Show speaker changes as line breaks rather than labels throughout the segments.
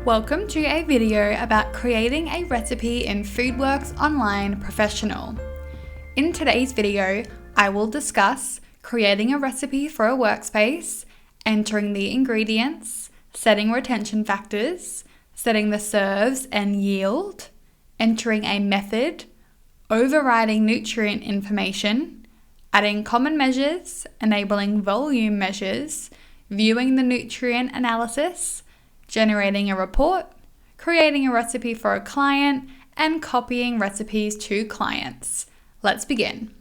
Welcome to a video about creating a recipe in Foodworks.online Professional. In today's video, I will discuss creating a recipe for a workspace, entering the ingredients, setting retention factors, setting the serves and yield, entering a method, overriding nutrient information, adding common measures, enabling volume measures, viewing the nutrient analysis, generating a report, creating a recipe for a client, and copying recipes to clients. Let's begin.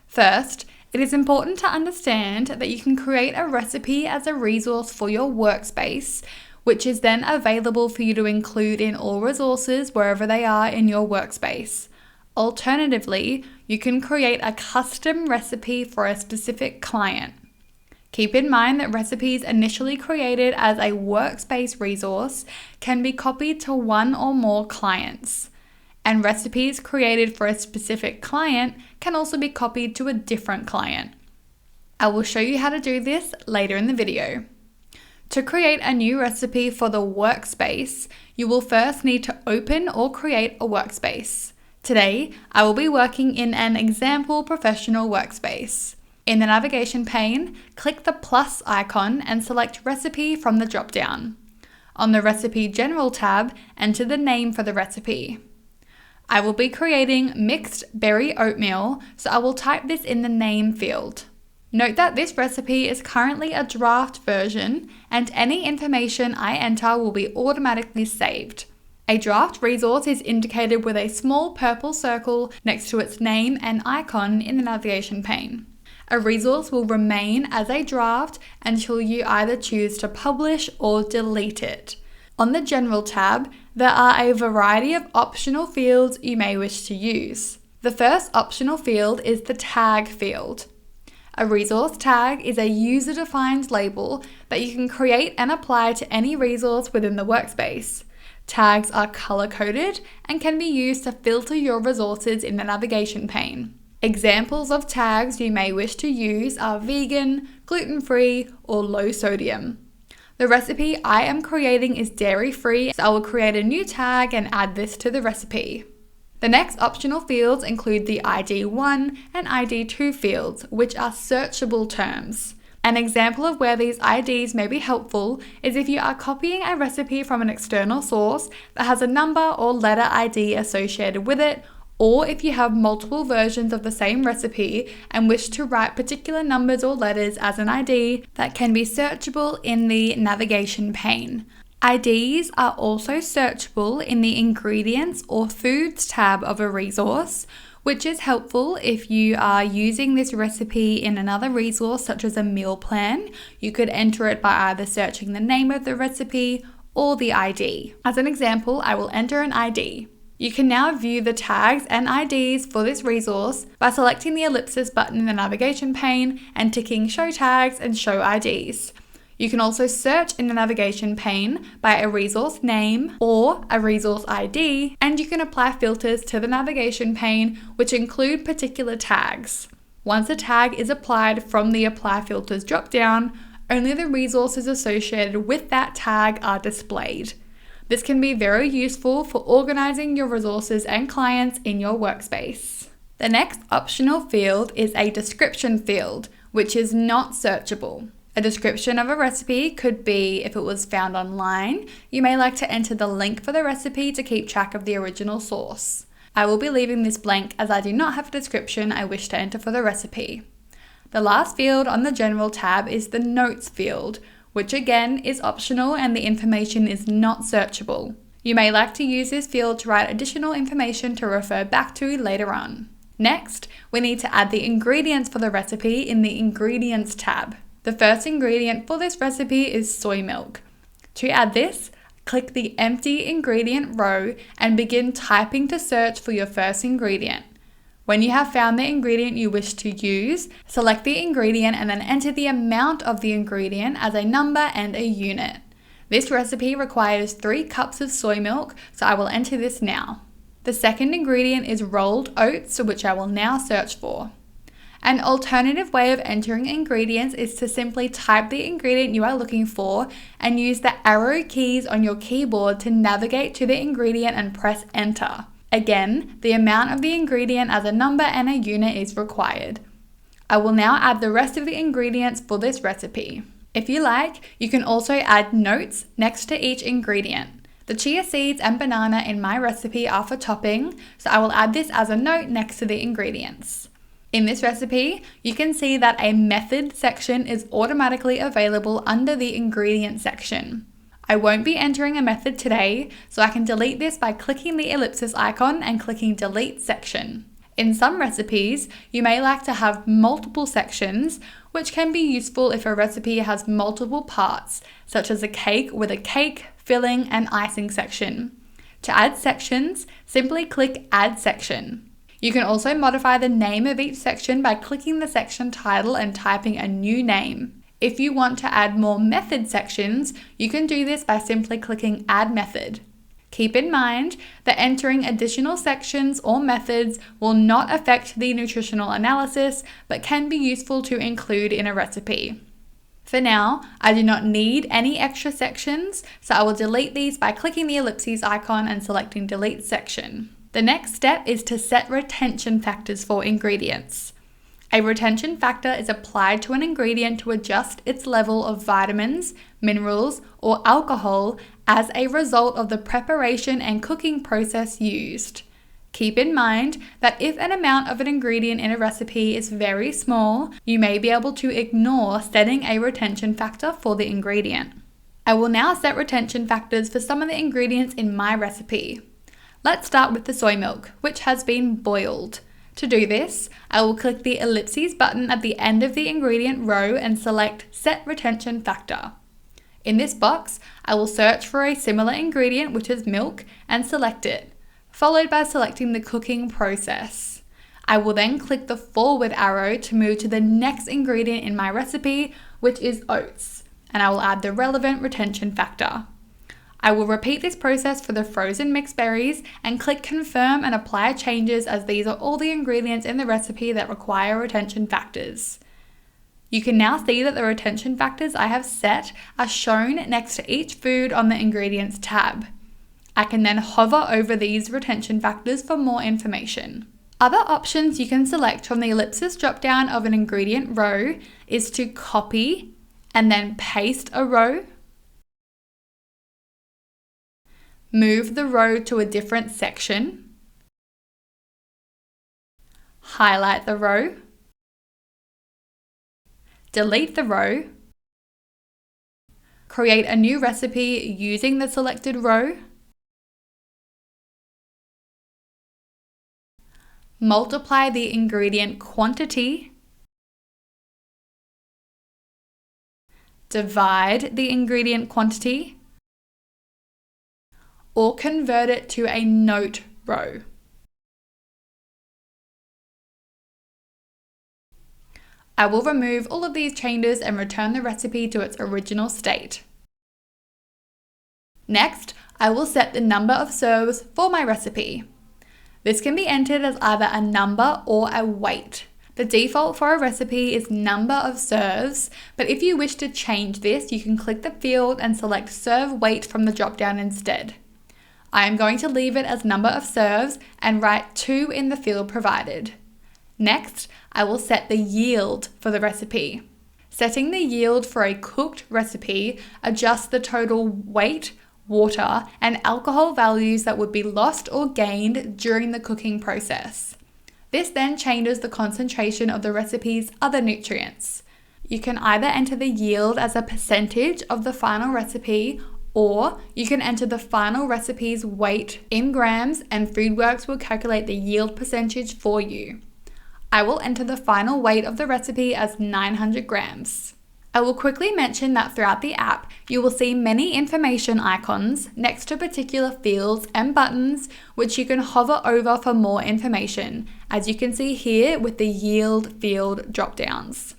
First, it is important to understand that you can create a recipe as a resource for your workspace, which is then available for you to include in all resources wherever they are in your workspace. Alternatively, you can create a custom recipe for a specific client. Keep in mind that recipes initially created as a workspace resource can be copied to one or more clients, and recipes created for a specific client can also be copied to a different client. I will show you how to do this later in the video. To create a new recipe for the workspace, you will first need to open or create a workspace. Today, I will be working in an example professional workspace. In the navigation pane, click the plus icon and select Recipe from the drop-down. On the Recipe General tab, enter the name for the recipe. I will be creating mixed berry oatmeal, so I will type this in the name field. Note that this recipe is currently a draft version, and any information I enter will be automatically saved. A draft resource is indicated with a small purple circle next to its name and icon in the navigation pane. A resource will remain as a draft until you either choose to publish or delete it. On the General tab, there are a variety of optional fields you may wish to use. The first optional field is the tag field. A resource tag is a user-defined label that you can create and apply to any resource within the workspace. Tags are color-coded and can be used to filter your resources in the navigation pane. Examples of tags you may wish to use are vegan, gluten-free, or low sodium. The recipe I am creating is dairy-free, so I will create a new tag and add this to the recipe. The next optional fields include the ID1 and ID2 fields, which are searchable terms. An example of where these IDs may be helpful is if you are copying a recipe from an external source that has a number or letter ID associated with it, or if you have multiple versions of the same recipe and wish to write particular numbers or letters as an ID that can be searchable in the navigation pane. IDs are also searchable in the Ingredients or Foods tab of a resource, which is helpful if you are using this recipe in another resource such as a meal plan. You could enter it by either searching the name of the recipe or the ID. As an example, I will enter an ID. You can now view the tags and IDs for this resource by selecting the ellipsis button in the navigation pane and ticking Show Tags and Show IDs. You can also search in the navigation pane by a resource name or a resource ID, and you can apply filters to the navigation pane which include particular tags. Once a tag is applied from the Apply Filters drop-down, only the resources associated with that tag are displayed. This can be very useful for organizing your resources and clients in your workspace. The next optional field is a description field, which is not searchable. A description of a recipe could be if it was found online. You may like to enter the link for the recipe to keep track of the original source. I will be leaving this blank as I do not have a description I wish to enter for the recipe. The last field on the General tab is the Notes field, which again is optional and the information is not searchable. You may like to use this field to write additional information to refer back to later on. Next, we need to add the ingredients for the recipe in the Ingredients tab. The first ingredient for this recipe is soy milk. To add this, click the empty ingredient row and begin typing to search for your first ingredient. When you have found the ingredient you wish to use, select the ingredient and then enter the amount of the ingredient as a number and a unit. This recipe requires 3 cups of soy milk, so I will enter this now. The second ingredient is rolled oats, which I will now search for. An alternative way of entering ingredients is to simply type the ingredient you are looking for and use the arrow keys on your keyboard to navigate to the ingredient and press enter. Again, the amount of the ingredient as a number and a unit is required. I will now add the rest of the ingredients for this recipe. If you like, you can also add notes next to each ingredient. The chia seeds and banana in my recipe are for topping, so I will add this as a note next to the ingredients. In this recipe, you can see that a method section is automatically available under the ingredient section. I won't be entering a method today, so I can delete this by clicking the ellipsis icon and clicking delete section. In some recipes, you may like to have multiple sections, which can be useful if a recipe has multiple parts, such as a cake with a cake, filling, and icing section. To add sections, simply click Add Section. You can also modify the name of each section by clicking the section title and typing a new name. If you want to add more method sections, you can do this by simply clicking Add Method. Keep in mind that entering additional sections or methods will not affect the nutritional analysis, but can be useful to include in a recipe. For now, I do not need any extra sections, so I will delete these by clicking the ellipses icon and selecting Delete Section. The next step is to set retention factors for ingredients. A retention factor is applied to an ingredient to adjust its level of vitamins, minerals, or alcohol as a result of the preparation and cooking process used. Keep in mind that if an amount of an ingredient in a recipe is very small, you may be able to ignore setting a retention factor for the ingredient. I will now set retention factors for some of the ingredients in my recipe. Let's start with the soy milk, which has been boiled. To do this, I will click the ellipses button at the end of the ingredient row and select Set Retention Factor. In this box, I will search for a similar ingredient, which is milk, and select it, followed by selecting the cooking process. I will then click the forward arrow to move to the next ingredient in my recipe, which is oats, and I will add the relevant retention factor. I will repeat this process for the frozen mixed berries and click confirm and apply changes, as these are all the ingredients in the recipe that require retention factors. You can now see that the retention factors I have set are shown next to each food on the ingredients tab. I can then hover over these retention factors for more information. Other options you can select from the ellipsis drop-down of an ingredient row is to copy and then paste a row, move the row to a different section, highlight the row, delete the row, create a new recipe using the selected row, multiply the ingredient quantity, divide the ingredient quantity, or convert it to a note row. I will remove all of these changes and return the recipe to its original state. Next, I will set the number of serves for my recipe. This can be entered as either a number or a weight. The default for a recipe is number of serves, but if you wish to change this, you can click the field and select serve weight from the drop-down instead. I am going to leave it as number of serves and write 2 in the field provided. Next, I will set the yield for the recipe. Setting the yield for a cooked recipe adjusts the total weight, water, and alcohol values that would be lost or gained during the cooking process. This then changes the concentration of the recipe's other nutrients. You can either enter the yield as a percentage of the final recipe, or you can enter the final recipe's weight in grams and Foodworks will calculate the yield percentage for you. I will enter the final weight of the recipe as 900 grams. I will quickly mention that throughout the app, you will see many information icons next to particular fields and buttons, which you can hover over for more information, as you can see here with the yield field drop-downs.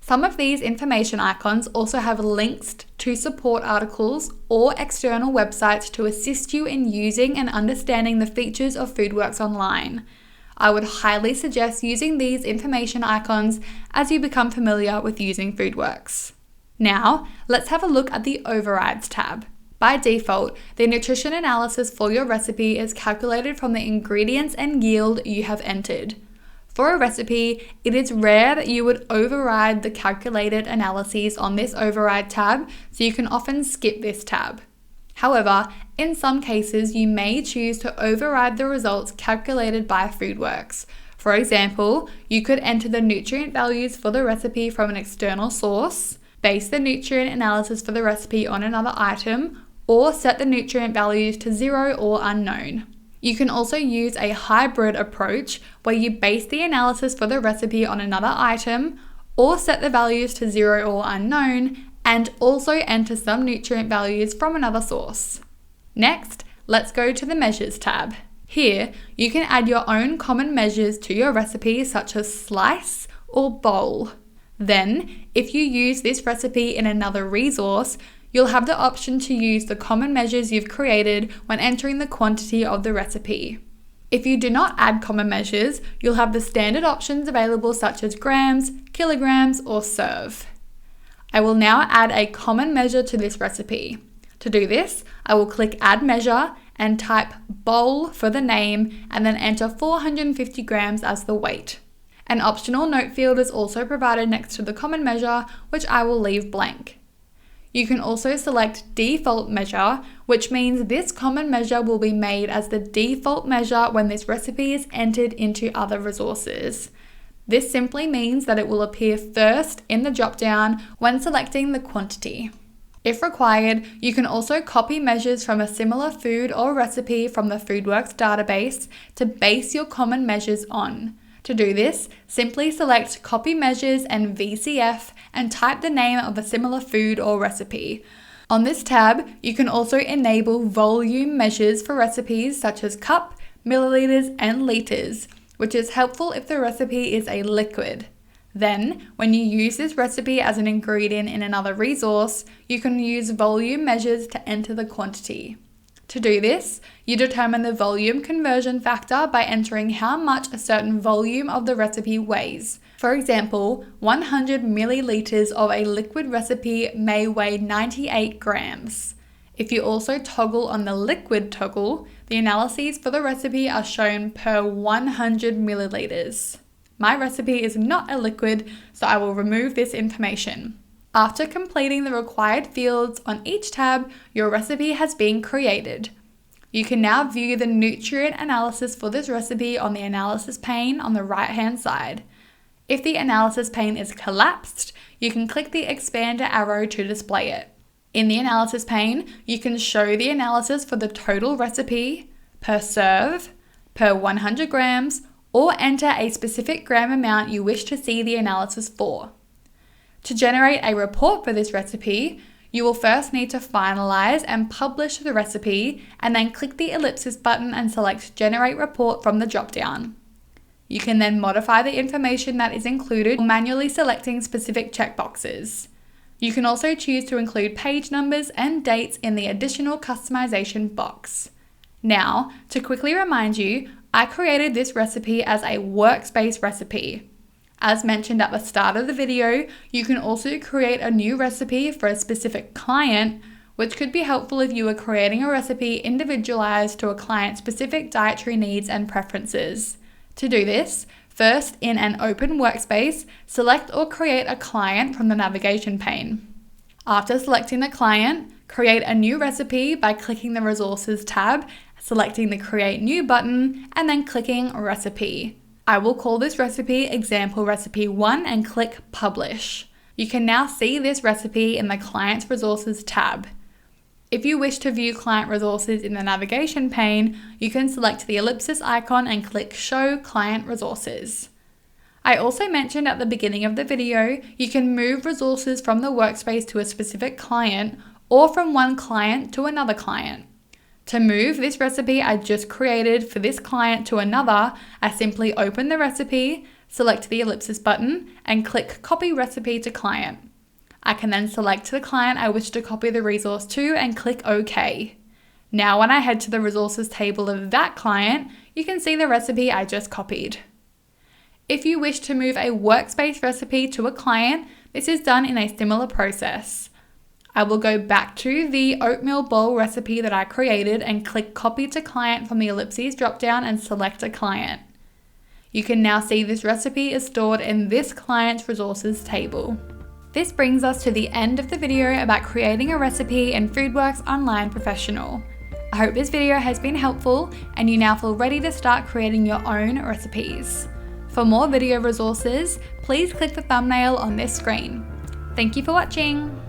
Some of these information icons also have links to support articles or external websites to assist you in using and understanding the features of Foodworks Online. I would highly suggest using these information icons as you become familiar with using Foodworks. Now, let's have a look at the Overrides tab. By default, the nutrition analysis for your recipe is calculated from the ingredients and yield you have entered. For a recipe, it is rare that you would override the calculated analyses on this Override tab, so you can often skip this tab. However, in some cases, you may choose to override the results calculated by Foodworks. For example, you could enter the nutrient values for the recipe from an external source, base the nutrient analysis for the recipe on another item, or set the nutrient values to 0 or unknown. You can also use a hybrid approach where you base the analysis for the recipe on another item, or set the values to 0 or unknown, and also enter some nutrient values from another source. Next, let's go to the Measures tab. Here, you can add your own common measures to your recipe, such as slice or bowl. Then, if you use this recipe in another resource, you'll have the option to use the common measures you've created when entering the quantity of the recipe. If you do not add common measures, you'll have the standard options available such as grams, kilograms, or serve. I will now add a common measure to this recipe. To do this, I will click Add Measure and type bowl for the name and then enter 450 grams as the weight. An optional note field is also provided next to the common measure, which I will leave blank. You can also select Default Measure, which means this common measure will be made as the default measure when this recipe is entered into other resources. This simply means that it will appear first in the dropdown when selecting the quantity. If required, you can also copy measures from a similar food or recipe from the Foodworks database to base your common measures on. To do this, simply select Copy Measures and VCF and type the name of a similar food or recipe. On this tab, you can also enable volume measures for recipes such as cup, milliliters, and liters, which is helpful if the recipe is a liquid. Then, when you use this recipe as an ingredient in another resource, you can use volume measures to enter the quantity. To do this, you determine the volume conversion factor by entering how much a certain volume of the recipe weighs. For example, 100 milliliters of a liquid recipe may weigh 98 grams. If you also toggle on the liquid toggle, the analyses for the recipe are shown per 100 milliliters. My recipe is not a liquid, so I will remove this information. After completing the required fields on each tab, your recipe has been created. You can now view the nutrient analysis for this recipe on the analysis pane on the right-hand side. If the analysis pane is collapsed, you can click the expander arrow to display it. In the analysis pane, you can show the analysis for the total recipe, per serve, per 100 grams, or enter a specific gram amount you wish to see the analysis for. To generate a report for this recipe, you will first need to finalize and publish the recipe and then click the ellipsis button and select Generate Report from the dropdown. You can then modify the information that is included, manually selecting specific checkboxes. You can also choose to include page numbers and dates in the additional customization box. Now, to quickly remind you, I created this recipe as a Workspace recipe. As mentioned at the start of the video, you can also create a new recipe for a specific client, which could be helpful if you are creating a recipe individualized to a client's specific dietary needs and preferences. To do this, first in an open workspace, select or create a client from the navigation pane. After selecting the client, create a new recipe by clicking the Resources tab, selecting the Create New button, and then clicking Recipe. I will call this recipe Example Recipe 1 and click Publish. You can now see this recipe in the Client's Resources tab. If you wish to view client resources in the navigation pane, you can select the ellipsis icon and click Show Client Resources. I also mentioned at the beginning of the video, you can move resources from the workspace to a specific client or from one client to another client. To move this recipe I just created for this client to another, I simply open the recipe, select the ellipsis button, and click Copy Recipe to Client. I can then select the client I wish to copy the resource to and click OK. Now when I head to the resources table of that client, you can see the recipe I just copied. If you wish to move a Workspace recipe to a client, this is done in a similar process. I will go back to the oatmeal bowl recipe that I created and click Copy to Client from the ellipses dropdown and select a client. You can now see this recipe is stored in this client's resources table. This brings us to the end of the video about creating a recipe in Foodworks.online Professional. I hope this video has been helpful and you now feel ready to start creating your own recipes. For more video resources, please click the thumbnail on this screen. Thank you for watching.